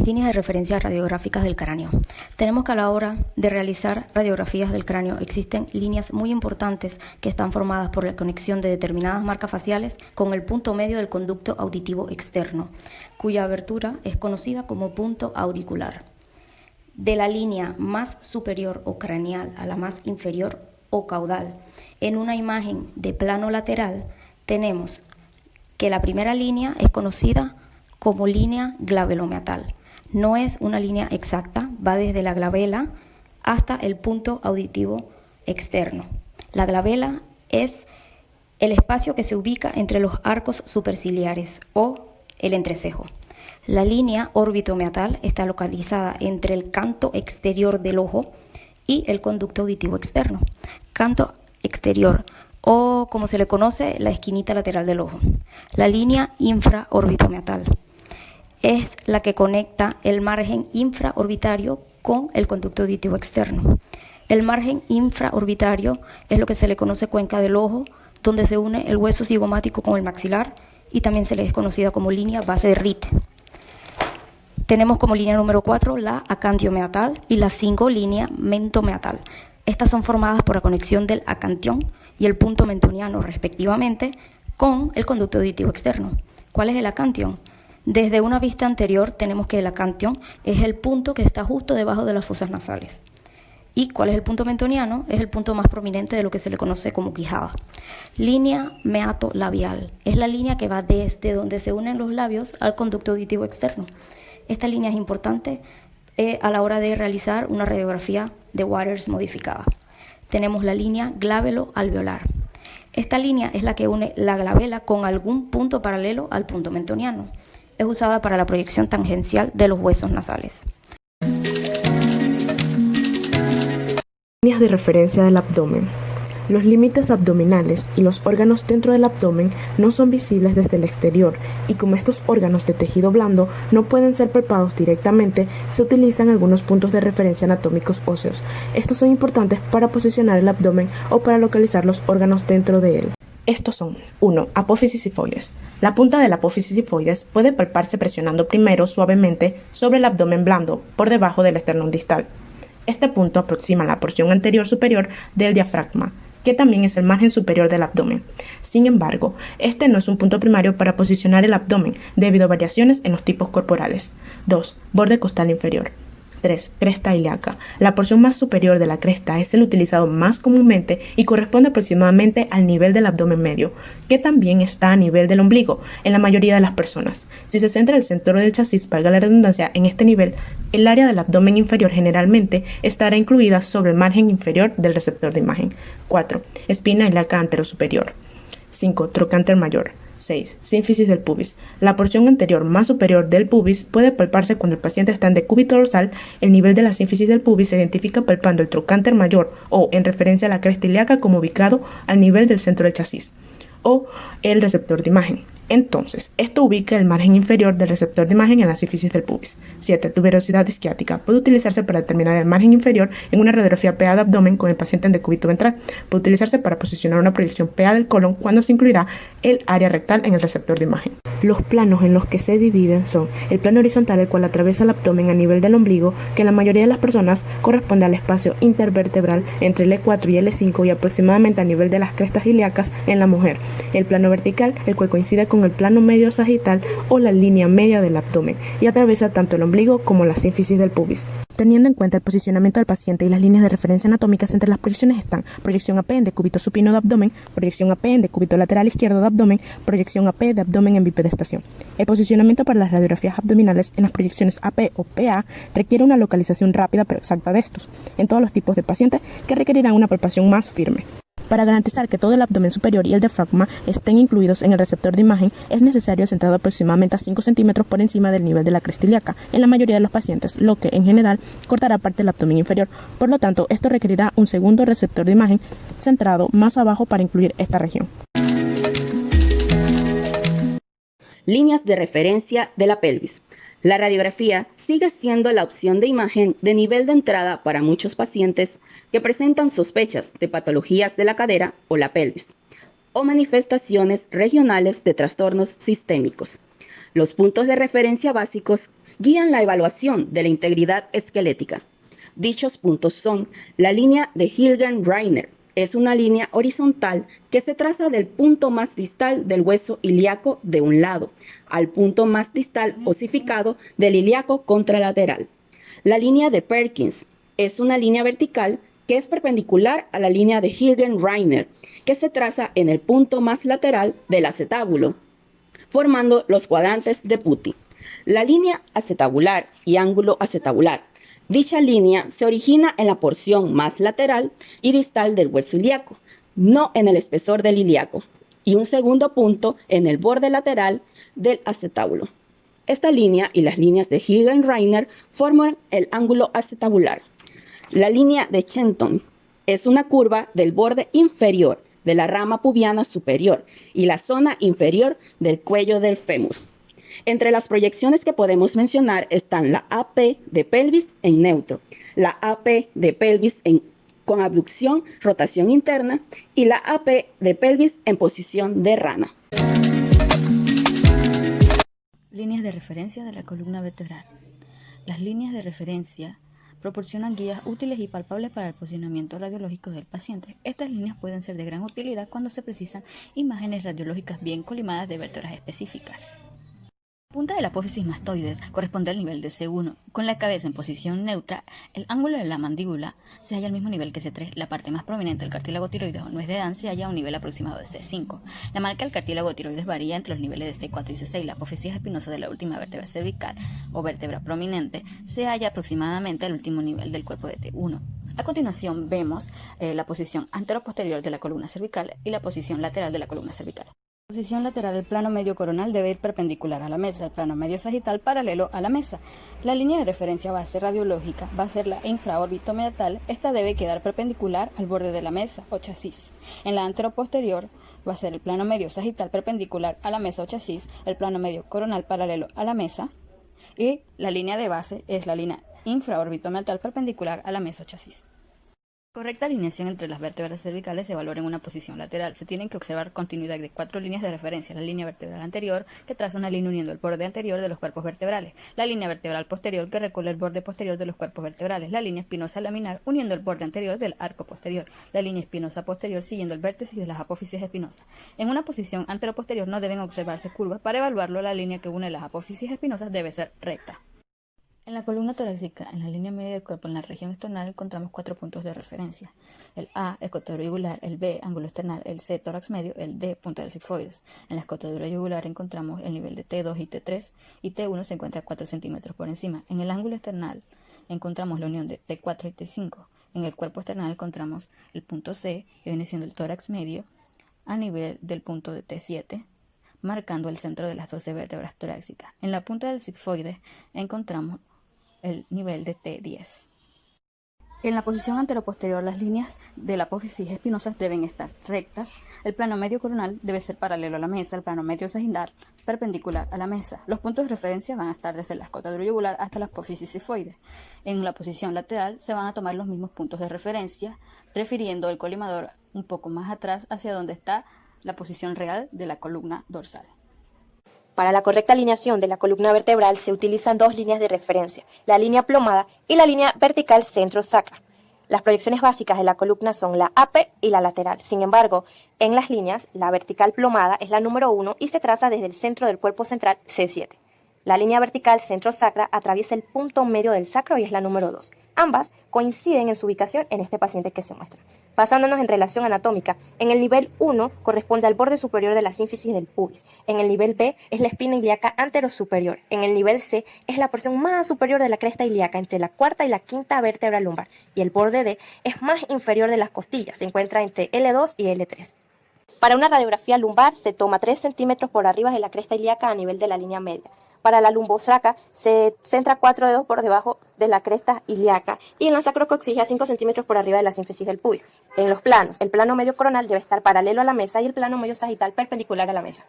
Líneas de referencia radiográficas del cráneo. Tenemos que a la hora de realizar radiografías del cráneo existen líneas muy importantes que están formadas por la conexión de determinadas marcas faciales con el punto medio del conducto auditivo externo, cuya abertura es conocida como punto auricular. De la línea más superior o craneal a la más inferior o caudal, en una imagen de plano lateral, tenemos que la primera línea es conocida como línea glabelomeatal. No es una línea exacta, va desde la glabela hasta el punto auditivo externo. La glabela es el espacio que se ubica entre los arcos superciliares o el entrecejo. La línea órbito-meatal está localizada entre el canto exterior del ojo y el conducto auditivo externo. Canto exterior, o como se le conoce, la esquinita lateral del ojo. La línea infraórbito-meatal es la que conecta el margen infraorbitario con el conducto auditivo externo. El margen infraorbitario es lo que se le conoce cuenca del ojo, donde se une el hueso cigomático con el maxilar y también se le es conocida como línea base de Ritt. Tenemos como línea número 4 la acantiomeatal y la 5 línea mentomeatal. Estas son formadas por la conexión del acantión y el punto mentoniano respectivamente con el conducto auditivo externo. ¿Cuál es el acantión? Desde una vista anterior tenemos que el acantión es el punto que está justo debajo de las fosas nasales. ¿Y cuál es el punto mentoniano? Es el punto más prominente de lo que se le conoce como quijada. Línea meato-labial es la línea que va desde donde se unen los labios al conducto auditivo externo. Esta línea es importante a la hora de realizar una radiografía de Waters modificada. Tenemos la línea glabelo-alveolar. Esta línea es la que une la glabela con algún punto paralelo al punto mentoniano. Es usada para la proyección tangencial de los huesos nasales. Líneas de referencia del abdomen. Los límites abdominales y los órganos dentro del abdomen no son visibles desde el exterior y como estos órganos de tejido blando no pueden ser palpados directamente, se utilizan algunos puntos de referencia anatómicos óseos. Estos son importantes para posicionar el abdomen o para localizar los órganos dentro de él. Estos son 1. Apófisis sifoides. La punta de la apófisis sifoides puede palparse presionando primero suavemente sobre el abdomen blando por debajo del esternón distal. Este punto aproxima la porción anterior superior del diafragma, que también es el margen superior del abdomen. Sin embargo, este no es un punto primario para posicionar el abdomen debido a variaciones en los tipos corporales. 2. Borde costal inferior. 3. Cresta ilíaca. La porción más superior de la cresta es el utilizado más comúnmente y corresponde aproximadamente al nivel del abdomen medio, que también está a nivel del ombligo en la mayoría de las personas. Si se centra el centro del chasis, valga la redundancia, en este nivel, el área del abdomen inferior generalmente estará incluida sobre el margen inferior del receptor de imagen. 4. Espina ilíaca anterosuperior. 5. Trocánter mayor. 6. Sínfisis del pubis. La porción anterior más superior del pubis puede palparse cuando el paciente está en decúbito dorsal. El nivel de la sínfisis del pubis se identifica palpando el trocánter mayor o en referencia a la cresta ilíaca como ubicado al nivel del centro del chasis o el receptor de imagen. Entonces, esto ubica el margen inferior del receptor de imagen en la sínfisis del pubis. 7. Tuberosidad isquiática. Puede utilizarse para determinar el margen inferior en una radiografía PA de abdomen con el paciente en decúbito ventral. Puede utilizarse para posicionar una proyección PA del colon cuando se incluirá el área rectal en el receptor de imagen. Los planos en los que se dividen son el plano horizontal, el cual atraviesa el abdomen a nivel del ombligo, que en la mayoría de las personas corresponde al espacio intervertebral entre el E4 y el E5 y aproximadamente a nivel de las crestas ilíacas en la mujer. El plano vertical, el cual coincide con el plano medio sagital o la línea media del abdomen y atraviesa tanto el ombligo como la sínfisis del pubis. Teniendo en cuenta el posicionamiento del paciente y las líneas de referencia anatómicas, entre las proyecciones están proyección AP en decúbito supino de abdomen, proyección AP en decúbito lateral izquierdo de abdomen, proyección AP de abdomen en bipedestación. El posicionamiento para las radiografías abdominales en las proyecciones AP o PA requiere una localización rápida pero exacta de estos, en todos los tipos de pacientes que requerirán una palpación más firme. Para garantizar que todo el abdomen superior y el diafragma estén incluidos en el receptor de imagen, es necesario centrado aproximadamente a 5 centímetros por encima del nivel de la cresta ilíaca en la mayoría de los pacientes, lo que en general cortará parte del abdomen inferior. Por lo tanto, esto requerirá un segundo receptor de imagen centrado más abajo para incluir esta región. Líneas de referencia de la pelvis. La radiografía sigue siendo la opción de imagen de nivel de entrada para muchos pacientes que presentan sospechas de patologías de la cadera o la pelvis, o manifestaciones regionales de trastornos sistémicos. Los puntos de referencia básicos guían la evaluación de la integridad esquelética. Dichos puntos son la línea de Hilgen-Reiner. Es una línea horizontal que se traza del punto más distal del hueso ilíaco de un lado al punto más distal osificado del ilíaco contralateral. La línea de Perkins es una línea vertical que es perpendicular a la línea de Hilgen-Reiner, que se traza en el punto más lateral del acetábulo, formando los cuadrantes de Putty. La línea acetabular y ángulo acetabular. Dicha línea se origina en la porción más lateral y distal del hueso ilíaco, no en el espesor del ilíaco, y un segundo punto en el borde lateral del acetábulo. Esta línea y las líneas de Hilgen-Reiner forman el ángulo acetabular. La línea de Shenton es una curva del borde inferior de la rama pubiana superior y la zona inferior del cuello del fémur. Entre las proyecciones que podemos mencionar están la AP de pelvis en neutro, la AP de pelvis con abducción, rotación interna y la AP de pelvis en posición de rana. Líneas de referencia de la columna vertebral. Las líneas de referencia proporcionan guías útiles y palpables para el posicionamiento radiológico del paciente. Estas líneas pueden ser de gran utilidad cuando se precisan imágenes radiológicas bien colimadas de vértebras específicas. La punta de la apófisis mastoides corresponde al nivel de C1. Con la cabeza en posición neutra, el ángulo de la mandíbula se halla al mismo nivel que C3. La parte más prominente del cartílago tiroides o nuez de Dan se halla a un nivel aproximado de C5. La marca del cartílago tiroides varía entre los niveles de C4 y C6. La apófisis espinosa de la última vértebra cervical o vértebra prominente se halla aproximadamente al último nivel del cuerpo de T1. A continuación vemos la posición anteroposterior de la columna cervical y la posición lateral de la columna cervical. Posición lateral, el plano medio coronal debe ir perpendicular a la mesa, el plano medio sagital paralelo a la mesa. La línea de referencia base radiológica va a ser la infraorbitomeatal, esta debe quedar perpendicular al borde de la mesa o chasis. En la anteroposterior va a ser el plano medio sagital perpendicular a la mesa o chasis, el plano medio coronal paralelo a la mesa y la línea de base es la línea infraorbitomeatal perpendicular a la mesa o chasis. Correcta alineación entre las vértebras cervicales se valora en una posición lateral. Se tienen que observar continuidad de 4 líneas de referencia. La línea vertebral anterior, que traza una línea uniendo el borde anterior de los cuerpos vertebrales. La línea vertebral posterior, que recorre el borde posterior de los cuerpos vertebrales. La línea espinosa laminar, uniendo el borde anterior del arco posterior. La línea espinosa posterior, siguiendo el vértice de las apófisis espinosas. En una posición anteroposterior no deben observarse curvas. Para evaluarlo, la línea que une las apófisis espinosas debe ser recta. En la columna torácica, en la línea media del cuerpo, en la región esternal, encontramos 4 puntos de referencia. El A, escotadura yugular, el B, ángulo esternal, el C, tórax medio, el D, punta del sigmoides. En la escotadura yugular encontramos el nivel de T2 y T3 y T1 se encuentra a 4 centímetros por encima. En el ángulo esternal encontramos la unión de T4 y T5. En el cuerpo esternal encontramos el punto C, que viene siendo el tórax medio, a nivel del punto de T7, marcando el centro de las 12 vértebras torácicas. En la punta del sigmoides encontramos el nivel de T10. En la posición anteroposterior, las líneas de la apófisis espinosas deben estar rectas. El plano medio coronal debe ser paralelo a la mesa, el plano medio sagital perpendicular a la mesa. Los puntos de referencia van a estar desde la escotadura yugular hasta la apófisis sigmoide. En la posición lateral se van a tomar los mismos puntos de referencia, refiriendo el colimador un poco más atrás hacia donde está la posición real de la columna dorsal. Para la correcta alineación de la columna vertebral se utilizan 2 líneas de referencia, la línea plomada y la línea vertical centro-sacra. Las proyecciones básicas de la columna son la AP y la lateral. Sin embargo, en las líneas, la vertical plomada es la número 1 y se traza desde el centro del cuerpo central C7. La línea vertical centro-sacra atraviesa el punto medio del sacro y es la número 2. Ambas coinciden en su ubicación en este paciente que se muestra. Basándonos en relación anatómica, en el nivel 1 corresponde al borde superior de la sínfisis del pubis. En el nivel B es la espina ilíaca anterosuperior. En el nivel C es la porción más superior de la cresta ilíaca entre la cuarta y la quinta vértebra lumbar. Y el borde D es más inferior de las costillas. Se encuentra entre L2 y L3. Para una radiografía lumbar se toma 3 centímetros por arriba de la cresta ilíaca a nivel de la línea media. Para la lumbosacra se centra 4 dedos por debajo de la cresta ilíaca y en la sacrocoxígea 5 centímetros por arriba de la sínfisis del pubis. En los planos, el plano medio coronal debe estar paralelo a la mesa y el plano medio sagital perpendicular a la mesa.